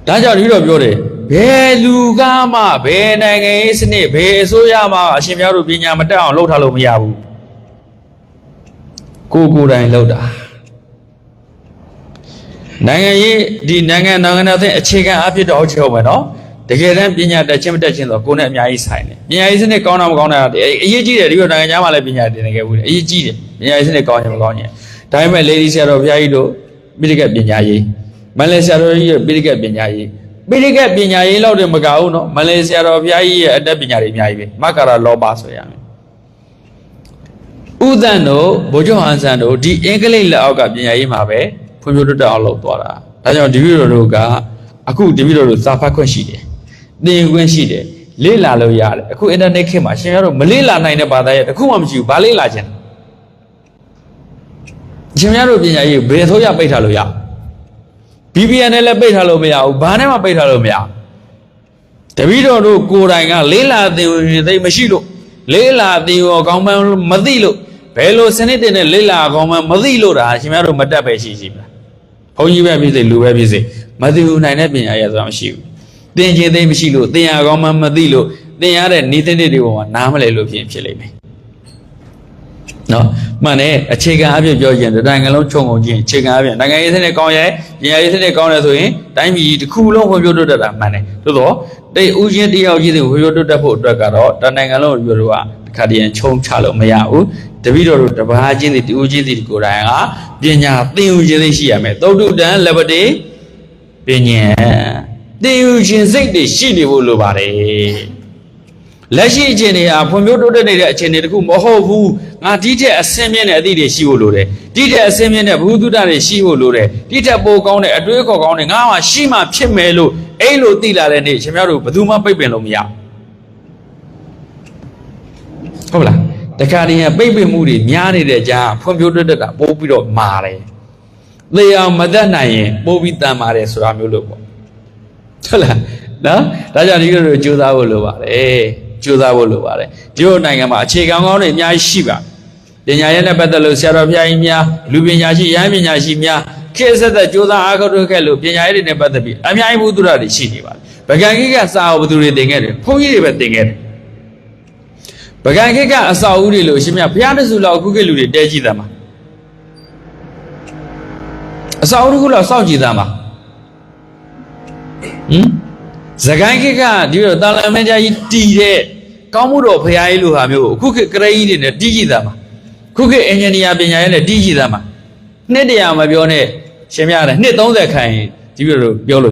ဒါကြောင့်ဒီလိုပြောတယ်ဘယ်လူကမှဘယ်နိုင်ငံရေးစနစ်ဘယ်အစိုးရမှအရှင်များတို့ပညာမတတ်အောင်လုပ်ထားလို့မရဘူးကိုယ်တိုင်လုပ်တာနိုင်ငံရေးဒီနိုင်ငံတဲ့အခြေခံအဖြစ်တော့ဟုတ်မယ်နော်တကယ်တမ်းပညာတတ်ချင်းမတတ်ချင်းတော့ကိုယ်နဲ့အများကြီးဆိုင်တယ်ပညာရေးစနစ်ကောင်းတာမကောင်းတာအရေးကြီးတယ်ဒီလိုနိုင်ငံခြားမှာလည်းပညာသင်နေခဲ့ဘူးလေအရေးကြီးတယ်ပညာရေးစနစ်ကောင်းရင်မကောင်းရင်ဒါပေမဲ့လေဒီဆရာတော်ဘုရားကြီးတို့ပိဋကပညာရေးမလေးဆရာတော်ကြီးရဲ့ပိဋကပညာရေးလောက်တည်းမကဘူးနော်မလေးဆရာတော်ဘုရားကြီးရဲ့အတတ်ပညာတွေအများကြီးပဲမက္ခရာလောဘဆိုရမယ်ဥဒ္ဒန်တို့ဗိုလ်ချုပ်ဟန်ဆန်တို့ဒီအင်္ဂလိပ်လက်အောက်ကပညာရေးမှာပဲဖွံ့ဖြိုးတိုးတက်အောင်လုပ်သွားတာဒါကြောင့်ဒီဗီဒီယိုတို့ကအခုဒီဗီဒီယိုတို့စာဖတ်ခွင့်ရှိတယ်သင်ခွင့်ရှိတယ်လေ့လာလို့ရတယ်အခုအင်တာနက်ခေတ်မှာရှင်ရတို့မလေ့လာနိုင်တဲ့ဘာသာရဲ့တခုမှမရှိဘူးဘာလေ့လာခြင်းရှင်ရတို့ပညာရေးဘယ်ဆိုရပိတ်ထားလို့ရ BBN နဲ့လည်းပိတ်ထားလို့မရဘူးဘာနဲ့မှပိတ်ထားလို့မရတပည့်တော်တို့ကိုယ်တိုင်ကလေးလာသင်ရင်သိမရှိလို့လေးလာသင်ရောအကောင်းမှမသိလို့ဘယ်လိုစနစ်တင်နဲ့လေးလာအကောင်းမှမသိလို့ဒါရှင်များတို့မတတ်ပဲရှိပြီလားဘုန်းကြီးပဲဖြစ်စေလူပဲဖြစ်စေမသိဘူးနိုင်တဲ့ပညာရဆိုတာမရှိဘူးသင်ခြင်းသိမရှိလို့သင်ရအကောင်းမှမသိလို့သင်ရတဲ့ဤသင်တွေပေါ်မှာနားမလဲလို့ဖြစ်လိမ့်မယ်နော်မှန်တယ်အခြေခံအဖြစ်ပြောရင်တိုင်းကလုံးခြုံငုံခြင်းအခြေခံအဖြစ်နိုင်ငံရေးစနစ်ကောင်းရဲ့ပညာရေးစနစ်ကောင်းတယ်ဆိုရင်တိုင်းပြည်တစ်ခုလုံးဖွံ့ဖြိုးတိုးတက်တာမှန်တယ်သို့တော့တိတ်ဦးချင်းတယောက်ချင်းတွေဖွံ့ဖြိုးတိုးတက်ဖို့အတွက်ကတော့တနိုင်ငံလုံးပြောလို့ကတစ်ခါတည်းချုံချလို့မရဘူးတပည့်တော်တို့တပါးချင်းတွေတူးချင်းတွေကိုယ်တိုင်ကပညာသင်ယူခြင်းသိရှိရမယ်သုတ္တုတံလက်ပတိပညာသင်ယူခြင်းစိတ်တွေရှိနေဖို့လိုပါတယ်လက်ရှိအခြေအနေဟာဖွံ့ဖြိုးတိုးတက်နေတဲ့အခြေအနေတခုမဟုတ်ဘူးငါဒီထက်အဆင့်မြင့်တဲ့အသည့်တွေရှိဖို့လိုတယ်ဒီထက်အဆင့်မြင့်တဲ့ဘုဟုတုတတွေရှိဖို့လိုတယ်ဒီထက်ပိုကောင်းတဲ့အတွေးခေါ်ကောင်းတဲ့ငါမှရှိမှဖြစ်မယ်လို့အဲ့လိုသိလာတဲ့နေ့ရှင်များတို့ဘယ်သူမှပိတ်ပင်လို့မရဟုတ်လားတခါတည်းပိတ်ပင်မှုတွေများနေတဲ့ကြားဖွံ့ဖြိုးတိုးတက်တာပိုးပြီးတော့မာတယ်သေအောင်မတတ်နိုင်ရင်ပိုးပြီးတန်မာတယ်ဆိုတာမျိုးလို့ပေါ့ဟုတ်လားနော်ဒါကြောင့်ဒီလိုကြိုးစားဖို့လိုပါတယ်ကြိုးစားဖို့လိုပါတယ်ဒီလိုနိုင်ငံမှာအခြေခံကောင်းတွေအများကြီးရှိပါပညာရေးနဲ့ပတ်သက်လို့ဆရာတော်ဘုရားကြီးများလူပညာရှိရဟန်းပညာရှိများခေတ်ဆက်သက်ကြိုးစားအားထုတ်ခဲ့လို့ပညာရေးတွေနဲ့ပတ်သက်ပြီးအများကြီးဘုသူရတွေရှိနေပါတယ်ဗကံခိကစာအုပ်ဘသူတွေသင်ခဲ့တယ်ဘုန်းကြီးတွေပဲသင်ခဲ့တယ်ဗကံခိကအစာအုပ်တွေလို့ရှင်မြတ်ဘုရားတဆူလောက်ခုခေတ်လူတွေတဲကြည့်သမှာအစာအုပ်တစ်ခုလောက်စောင့်ကြည့်သမှာဇဂိုင်းခေတ်ကဒီလိုတာလမင်းကြီးတီးတဲ့ကောင်းမှုတော်ဖရာကြီးလိုဟာမျိုးအခုခေတ်ကရိကြီးတွေနဲ့တီးကြည့်သမှာခုခေတ်အင်ဂျင်နီယာပညာရေးနဲ့တီးကြည့်သမှာနှစ်တရာမပြောနဲ့ရှင်များတယ်နှစ်30ခိုင်ဒီလိုပြောလို့